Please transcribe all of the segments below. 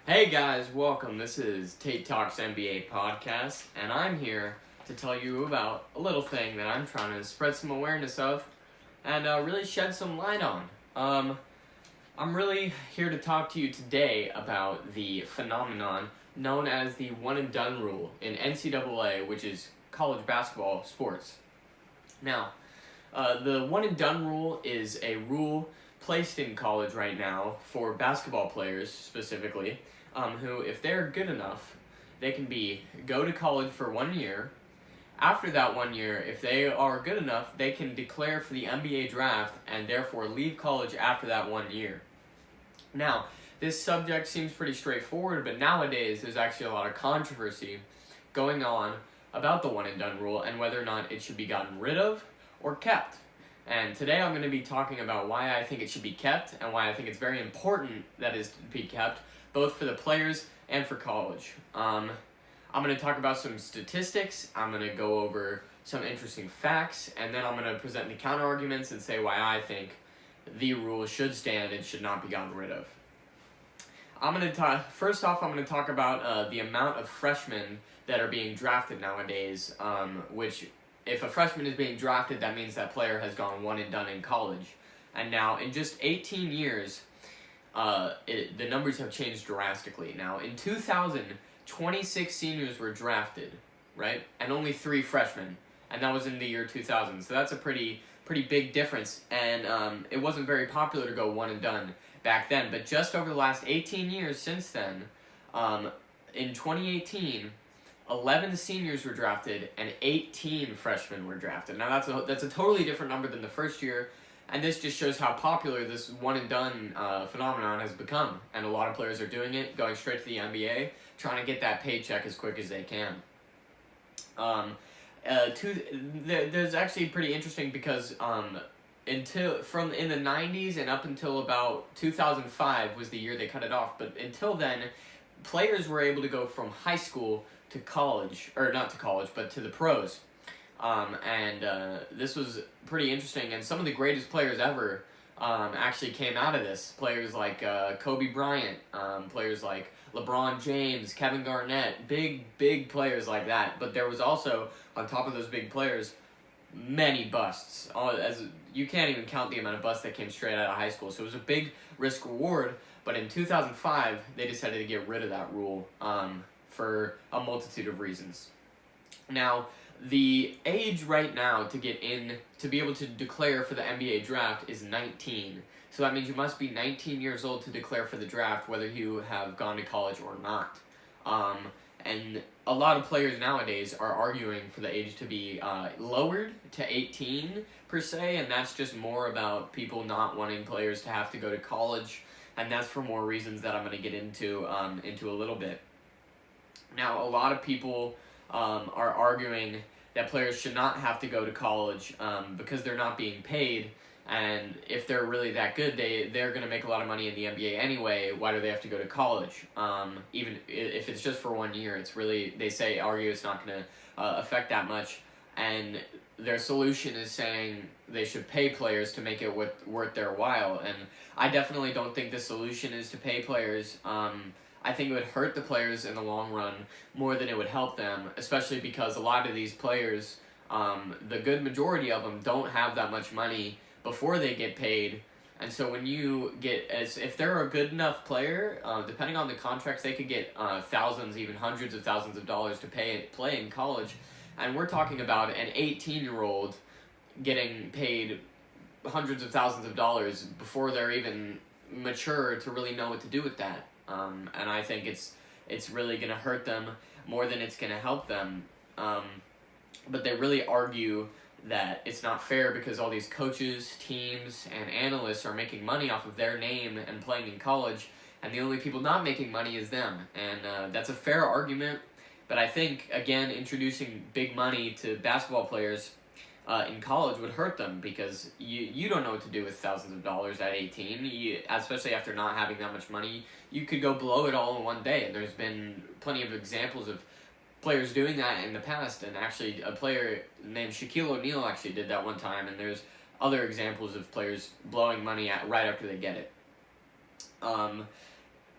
Hey guys, welcome. This is Tait Talks NBA podcast, and I'm here to tell you about a little thing that I'm trying to spread some awareness of and really shed some light on. I'm really here to talk to you today about the phenomenon known as the one and done rule in NCAA, which is college basketball sports. Now, the one and done rule is a rule placed in college right now for basketball players specifically, who, if they're good enough, they can go to college for 1 year. After that 1 year, if they are good enough, they can declare for the NBA draft and therefore leave college after that 1 year. Now, this subject seems pretty straightforward, but nowadays there's actually a lot of controversy going on about the one and done rule and whether or not it should be gotten rid of or kept. And today I'm going to be talking about why I think it should be kept and why I think it's very important that it is to be kept, both for the players and for college. I'm going to talk about some statistics, I'm going to go over some interesting facts, and then I'm going to present the counter arguments and say why I think the rule should stand and should not be gotten rid of. First off, I'm going to talk about the amount of freshmen that are being drafted nowadays, which, if a freshman is being drafted, that means that player has gone one and done in college. And now, in just 18 years, the numbers have changed drastically. Now, in 2000, 26 seniors were drafted, right? And only 3 freshmen. And that was in the year 2000. So that's a pretty big difference. And it wasn't very popular to go one and done back then. But just over the last 18 years since then, in 2018, 11 seniors were drafted and 18 freshmen were drafted. Now that's a totally different number than the first year, and this just shows how popular this one and done phenomenon has become. And a lot of players are doing it, going straight to the NBA, trying to get that paycheck as quick as they can. There's actually pretty interesting because in the 90s and up until about 2005 was the year they cut it off. But until then, players were able to go from high school to college, or not to college, but to the pros. This was pretty interesting, and some of the greatest players ever actually came out of this. Players like Kobe Bryant, players like LeBron James, Kevin Garnett, big players like that. But there was also, on top of those big players, many busts. As you can't even count the amount of busts that came straight out of high school. So it was a big risk reward. But in 2005, they decided to get rid of that rule for a multitude of reasons. Now, the age right now to be able to declare for the NBA draft is 19. So that means you must be 19 years old to declare for the draft, whether you have gone to college or not. And a lot of players nowadays are arguing for the age to be lowered to 18 per se, and that's just more about people not wanting players to have to go to college, and that's for more reasons that I'm going to get into a little bit. Now, a lot of people are arguing that players should not have to go to college because they're not being paid, and if they're really that good, they're going to make a lot of money in the NBA anyway. Why do they have to go to college? Even if it's just for 1 year, it's really, they argue it's not going to affect that much, and their solution is saying they should pay players to make it worth their while, and I definitely don't think the solution is to pay players. I think it would hurt the players in the long run more than it would help them, especially because a lot of these players, the good majority of them, don't have that much money before they get paid. And so when you if they're a good enough player, depending on the contracts, they could get thousands, even hundreds of thousands of dollars to play in college. And we're talking about an 18-year-old getting paid hundreds of thousands of dollars before they're even mature to really know what to do with that. And I think it's really going to hurt them more than it's going to help them. But they really argue that it's not fair because all these coaches, teams, and analysts are making money off of their name and playing in college, and the only people not making money is them. And that's a fair argument, but I think, again, introducing big money to basketball players in college would hurt them because you don't know what to do with thousands of dollars at 18, especially after not having that much money. You could go blow it all in one day, and there's been plenty of examples of players doing that in the past, and actually a player named Shaquille O'Neal actually did that one time, and there's other examples of players blowing money right after they get it.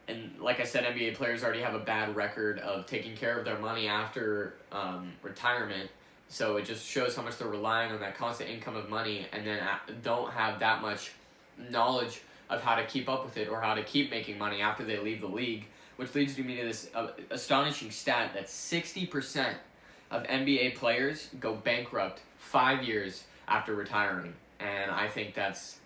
And like I said, NBA players already have a bad record of taking care of their money after retirement. So it just shows how much they're relying on that constant income of money, and then don't have that much knowledge of how to keep up with it or how to keep making money after they leave the league. Which leads me to this astonishing stat that 60% of NBA players go bankrupt 5 years after retiring, and I think that's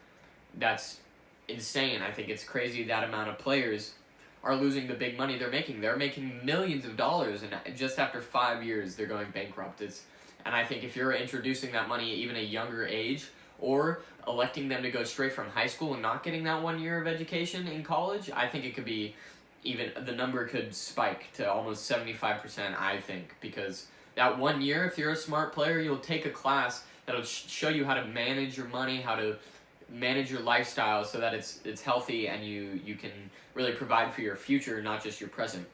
insane. I think it's crazy that amount of players are losing the big money they're making. They're making millions of dollars, and just after 5 years, they're going bankrupt. And I think if you're introducing that money even at a younger age, or electing them to go straight from high school and not getting that 1 year of education in college, I think it could be even, the number could spike to almost 75%, I think, because that 1 year, if you're a smart player, you'll take a class that'll show you how to manage your money, how to manage your lifestyle so that it's healthy and you can really provide for your future, not just your present.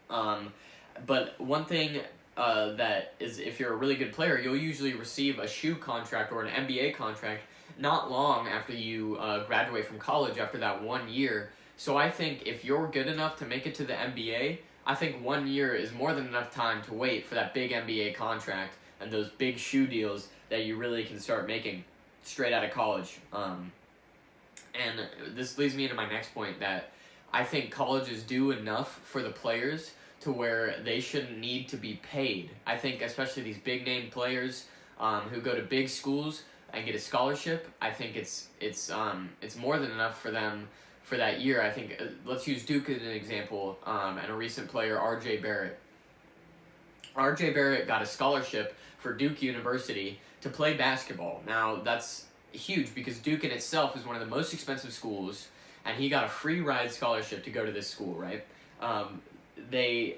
But one thing that is, if you're a really good player, you'll usually receive a shoe contract or an NBA contract not long after you graduate from college, after that 1 year. So I think if you're good enough to make it to the NBA, I think 1 year is more than enough time to wait for that big NBA contract and those big shoe deals that you really can start making straight out of college. And this leads me into my next point, that I think colleges do enough for the players to where they shouldn't need to be paid. I think especially these big name players who go to big schools and get a scholarship, I think it's more than enough for them for that year. I think let's use Duke as an example, and a recent player, R.J. Barrett. R.J. Barrett got a scholarship for Duke University to play basketball. Now, that's huge because Duke in itself is one of the most expensive schools, and he got a free ride scholarship to go to this school, right? They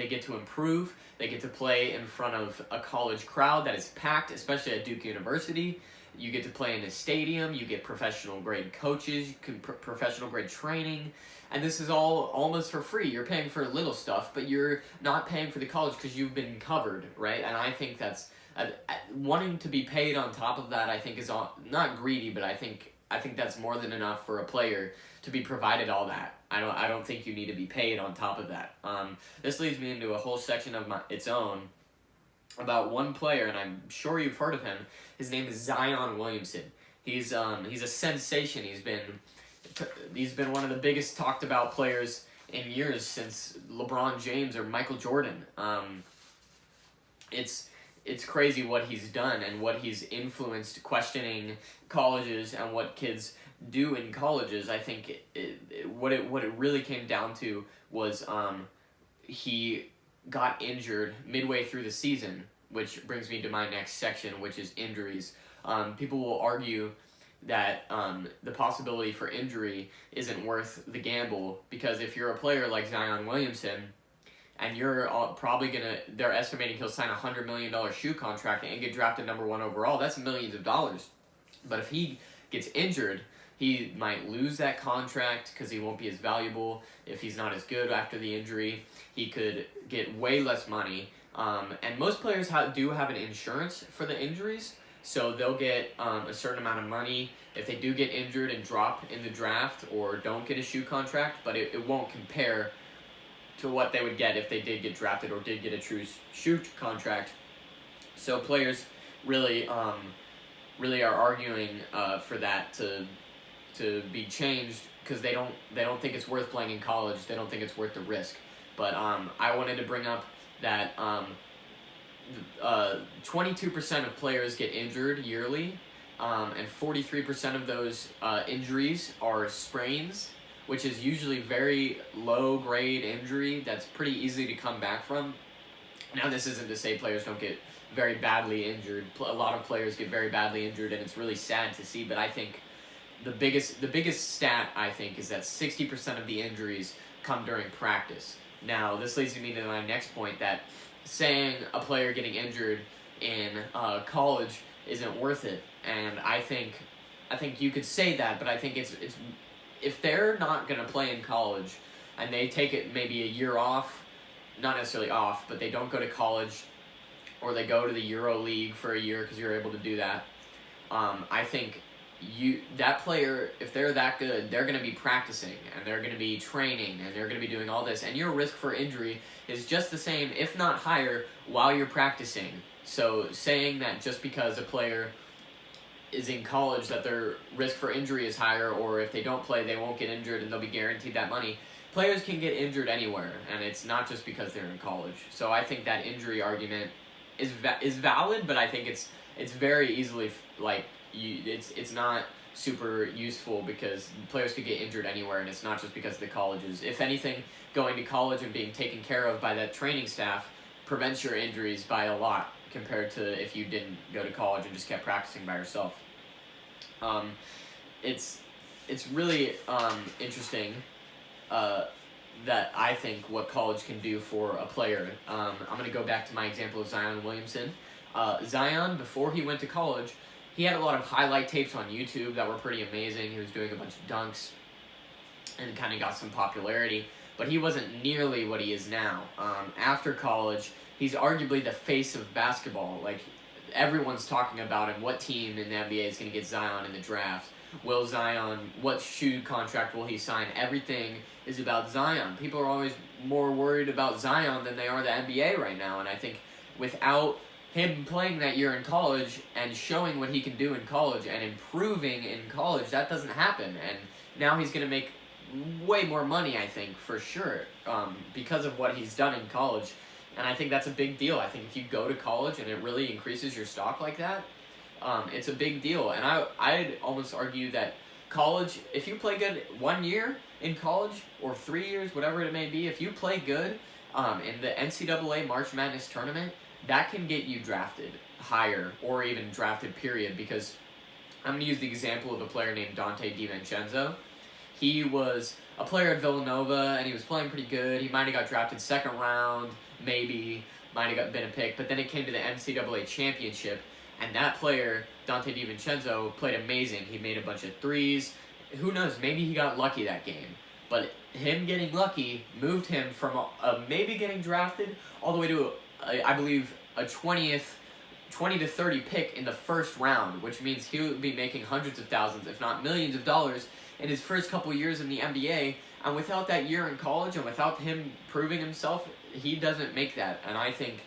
get to improve. They get to play in front of a college crowd that is packed, especially at Duke University. You get to play in a stadium. You get professional grade coaches, professional grade training, and this is all almost for free. You're paying for little stuff, but you're not paying for the college because you've been covered, right? And I think that's wanting to be paid on top of that. I think is not greedy, but I think that's more than enough for a player to be provided all that. I don't think you need to be paid on top of that. This leads me into a whole section of its own about one player, and I'm sure you've heard of him. His name is Zion Williamson. He's a sensation. He's been one of the biggest talked about players in years since LeBron James or Michael Jordan. It's crazy what he's done and what he's influenced, questioning colleges and what kids do in colleges. I think what it really came down to was he got injured midway through the season, which brings me to my next section, which is injuries. People will argue that the possibility for injury isn't worth the gamble, because if you're a player like Zion Williamson, and you're they're estimating he'll sign a $100 million shoe contract and get drafted number 1 overall, that's millions of dollars. But if he gets injured, he might lose that contract because he won't be as valuable. If he's not as good after the injury, he could get way less money. And most players do have an insurance for the injuries, so they'll get a certain amount of money if they do get injured and drop in the draft or don't get a shoe contract, but it won't compare to what they would get if they did get drafted or did get a true shoe contract. So players really are arguing for that to be changed, because they don't think it's worth playing in college. They don't think it's worth the risk. But I wanted to bring up that 22% of players get injured yearly, and 43% of those injuries are sprains, which is usually very low-grade injury that's pretty easy to come back from. Now, this isn't to say players don't get very badly injured. A lot of players get very badly injured, and it's really sad to see, but I think the biggest stat, I think, is that 60% of the injuries come during practice. Now, this leads me to my next point, that saying a player getting injured in college isn't worth it, and I think you could say that, but I think it's if they're not going to play in college and they take it maybe a year off, not necessarily off, but they don't go to college, or they go to the Euro League for a year because you're able to do that, I think that player, if they're that good, they're going to be practicing and they're going to be training and they're going to be doing all this, and your risk for injury is just the same, if not higher, while you're practicing. So saying that just because a player is in college that their risk for injury is higher, or if they don't play they won't get injured and they'll be guaranteed that money. Players can get injured anywhere, and it's not just because they're in college. So I think that injury argument is valid, but I think it's very easily it's not super useful because players could get injured anywhere, and it's not just because of the colleges. If anything, going to college and being taken care of by that training staff prevents your injuries by a lot compared to if you didn't go to college and just kept practicing by yourself. It's really interesting that I think what college can do for a player. I'm going to go back to my example of Zion Williamson. Zion, before he went to college, he had a lot of highlight tapes on YouTube that were pretty amazing. He was doing a bunch of dunks and kind of got some popularity, but he wasn't nearly what he is now. After college, he's arguably the face of basketball. Like, everyone's talking about him. What team in the NBA is going to get Zion in the draft? Will Zion, what shoe contract will he sign? Everything is about Zion. People are always more worried about Zion than they are the NBA right now, and I think without him playing that year in college and showing what he can do in college and improving in college, that doesn't happen. And now he's going to make way more money, I think, for sure, because of what he's done in college. And I think that's a big deal. I think if you go to college and it really increases your stock like that, it's a big deal. And I'd almost argue that college, if you play good 1 year in college or 3 years, whatever it may be, if you play good in the NCAA March Madness tournament, that can get you drafted higher or even drafted, period. Because I'm going to use the example of a player named Tait Talks. He was a player at Villanova, and he was playing pretty good. He might have got drafted second round, maybe, might have been a pick, but then it came to the NCAA championship, and that player, Tait Talks, played amazing. He made a bunch of threes. Who knows, maybe he got lucky that game. But him getting lucky moved him from a maybe getting drafted all the way to, I believe, a 20 to 30 pick in the first round, which means he would be making hundreds of thousands, if not millions of dollars in his first couple years in the NBA. And without that year in college and without him proving himself, he doesn't make that. And I think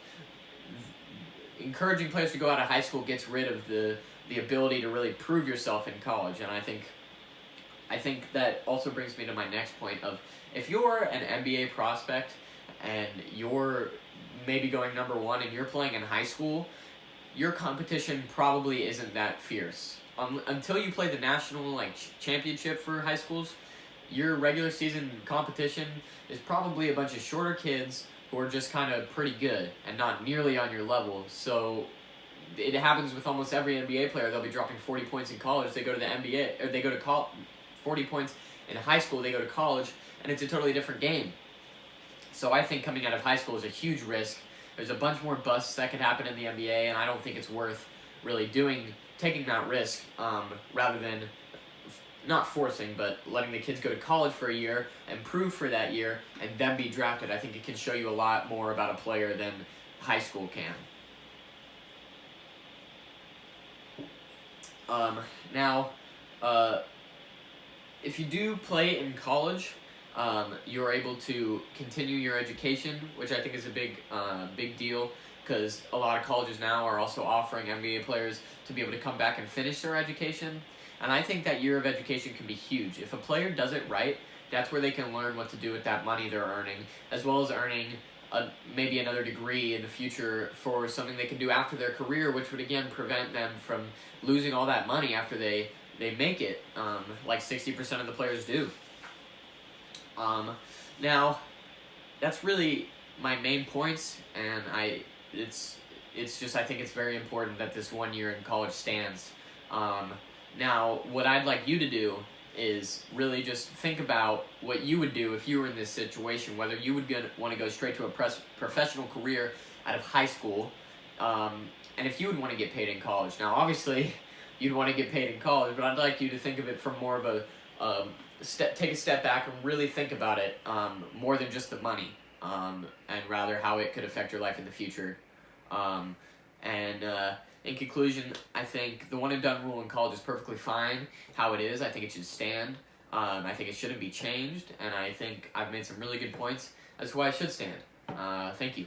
encouraging players to go out of high school gets rid of the ability to really prove yourself in college. And I think that also brings me to my next point of, if you're an NBA prospect and you're maybe going number one and you're playing in high school, your competition probably isn't that fierce. Until you play the national championship for high schools, your regular season competition is probably a bunch of shorter kids who are just kind of pretty good and not nearly on your level. So it happens with almost every NBA player. They'll be dropping 40 points in college. They go to the NBA, or they go to 40 points in high school. They go to college, and it's a totally different game. So I think coming out of high school is a huge risk. There's a bunch more busts that could happen in the NBA, and I don't think it's worth really taking that risk, rather than not forcing, but letting the kids go to college for a year and prove for that year and then be drafted. I think it can show you a lot more about a player than high school can. Now, if you do play in college, you're able to continue your education, which I think is a big deal, because a lot of colleges now are also offering NBA players to be able to come back and finish their education. And I think that year of education can be huge. If a player does it right, that's where they can learn what to do with that money they're earning, as well as earning maybe another degree in the future for something they can do after their career, which would again prevent them from losing all that money after they make it, like 60% of the players do. Now, that's really my main points, and it's just, I think it's very important that this 1 year in college stands. Now, what I'd like you to do is really just think about what you would do if you were in this situation, whether you would want to go straight to a professional career out of high school, and if you would want to get paid in college. Now, obviously, you'd want to get paid in college, but I'd like you to think of it from more of a take a step back and really think about it, more than just the money, and rather how it could affect your life in the future. in conclusion, I think the one and done rule in college is perfectly fine how it is. I think it should stand. I think it shouldn't be changed, and I think I've made some really good points as to why it should stand. Thank you.